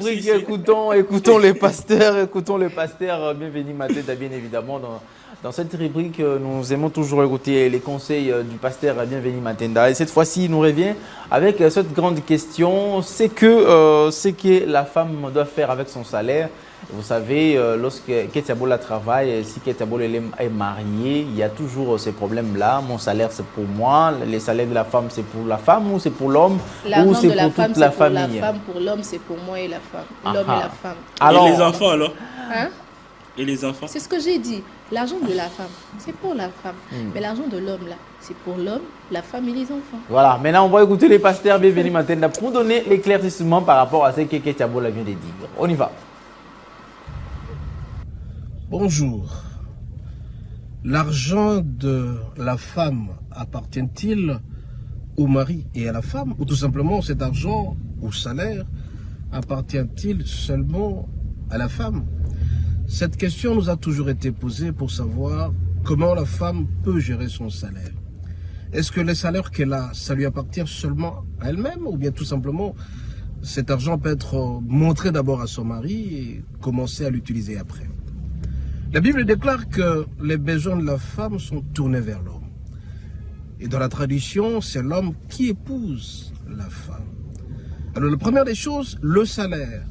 rubrique écoutons les pasteurs, bienvenue Matenda, bien évidemment. Dans cette rubrique, nous aimons toujours écouter les conseils du pasteur Bienvenue Matenda. Et cette fois-ci, il nous revient avec cette grande question, c'est que la femme doit faire avec son salaire. Vous savez, lorsque Ketiabola travaille, si Ketiabola est marié, il y a toujours ces problèmes-là. Mon salaire, c'est pour moi. Les salaires de la femme, c'est pour la femme ou c'est pour l'homme ou c'est pour toute la famille. L'argent de la femme, pour l'homme, c'est pour moi et la femme. L'homme et la femme. Alors, et les enfants alors? Hein? Et les enfants? C'est ce que j'ai dit. L'argent de la femme, c'est pour la femme. Mais l'argent de l'homme, là, c'est pour l'homme, la femme et les enfants. Voilà, maintenant on va écouter les pasteurs Bienvenue Matenda pour donner l'éclaircissement par rapport à ce que Ketiabola vient de dire. On y va. Bonjour. L'argent de la femme appartient-il au mari et à la femme, ou tout simplement cet argent ou salaire appartient-il seulement à la femme? Cette question nous a toujours été posée pour savoir comment la femme peut gérer son salaire. Est-ce que le salaire qu'elle a, ça lui appartient seulement à elle-même, ou bien tout simplement cet argent peut être montré d'abord à son mari et commencer à l'utiliser après? La Bible déclare que les besoins de la femme sont tournés vers l'homme. Et dans la tradition, c'est l'homme qui épouse la femme. Alors la première des choses, le salaire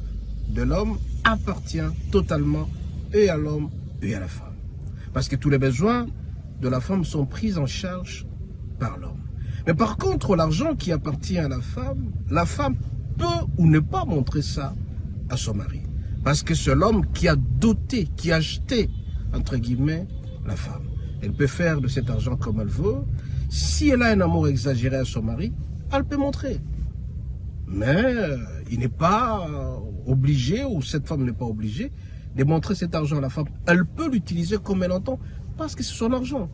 de l'homme appartient totalement et à l'homme et à la femme. Parce que tous les besoins de la femme sont pris en charge par l'homme. Mais par contre, l'argent qui appartient à la femme peut ou ne pas montrer ça à son mari. Parce que c'est l'homme qui a doté, qui a acheté, entre guillemets, la femme. Elle peut faire de cet argent comme elle veut. Si elle a un amour exagéré à son mari, elle peut montrer. Mais il n'est pas obligé, ou cette femme n'est pas obligée, de montrer cet argent à la femme. Elle peut l'utiliser comme elle entend, parce que c'est son argent.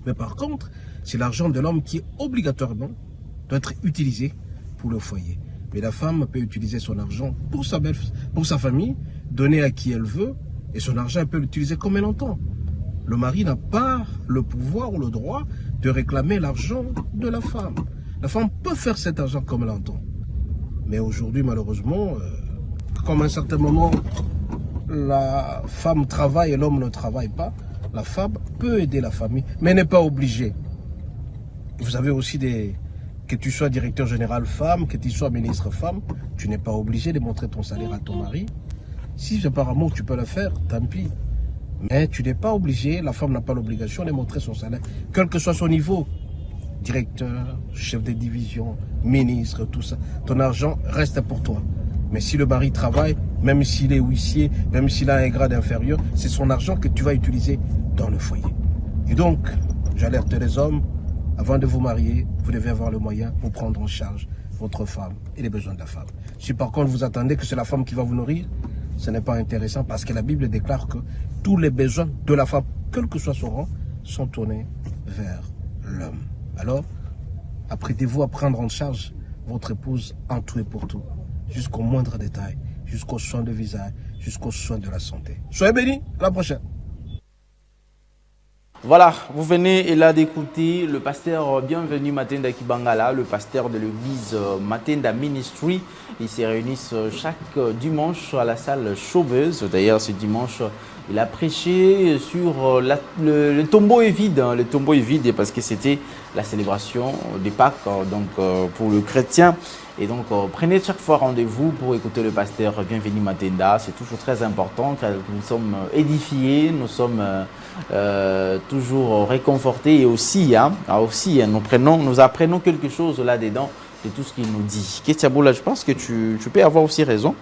Mais par contre, c'est l'argent de l'homme qui obligatoirement doit être utilisé pour le foyer. Mais la femme peut utiliser son argent pour sa famille, donner à qui elle veut, et son argent, elle peut l'utiliser comme elle entend. Le mari n'a pas le pouvoir ou le droit de réclamer l'argent de la femme. La femme peut faire cet argent comme elle entend. Mais aujourd'hui, malheureusement, comme à un certain moment, la femme travaille et l'homme ne travaille pas, la femme peut aider la famille, mais n'est pas obligée. Vous avez aussi que tu sois directeur général femme, que tu sois ministre femme, tu n'es pas obligé de montrer ton salaire à ton mari. Si c'est par amour tu peux le faire, tant pis. Mais tu n'es pas obligé, la femme n'a pas l'obligation de montrer son salaire, quel que soit son niveau. Directeur, chef de division, ministre, tout ça. Ton argent reste pour toi. Mais si le mari travaille, même s'il est huissier, même s'il a un grade inférieur, c'est son argent que tu vas utiliser dans le foyer. Et donc, j'alerte les hommes, avant de vous marier, vous devez avoir le moyen pour prendre en charge votre femme et les besoins de la femme. Si par contre vous attendez que c'est la femme qui va vous nourrir, ce n'est pas intéressant parce que la Bible déclare que tous les besoins de la femme, quel que soit son rang, sont tournés vers l'homme. Alors, apprêtez-vous à prendre en charge votre épouse en tout et pour tout, jusqu'au moindre détail, jusqu'aux soins de visage, jusqu'aux soins de la santé. Soyez bénis, à la prochaine. Voilà, vous venez là d'écouter le pasteur Bienvenue Matenda Kibangala, le pasteur de l'église Matenda Ministry. Ils se réunissent chaque dimanche à la salle Chauveuse. D'ailleurs, ce dimanche, il a prêché sur le tombeau est vide. Le tombeau est vide parce que c'était la célébration des Pâques donc, pour le chrétien. Et donc, prenez chaque fois rendez-vous pour écouter le pasteur Bienvenue Matenda. C'est toujours très important car nous sommes édifiés, nous sommes toujours réconfortés et aussi, nous apprenons quelque chose là-dedans de tout ce qu'il nous dit. Ketiabola, je pense que tu peux avoir aussi raison.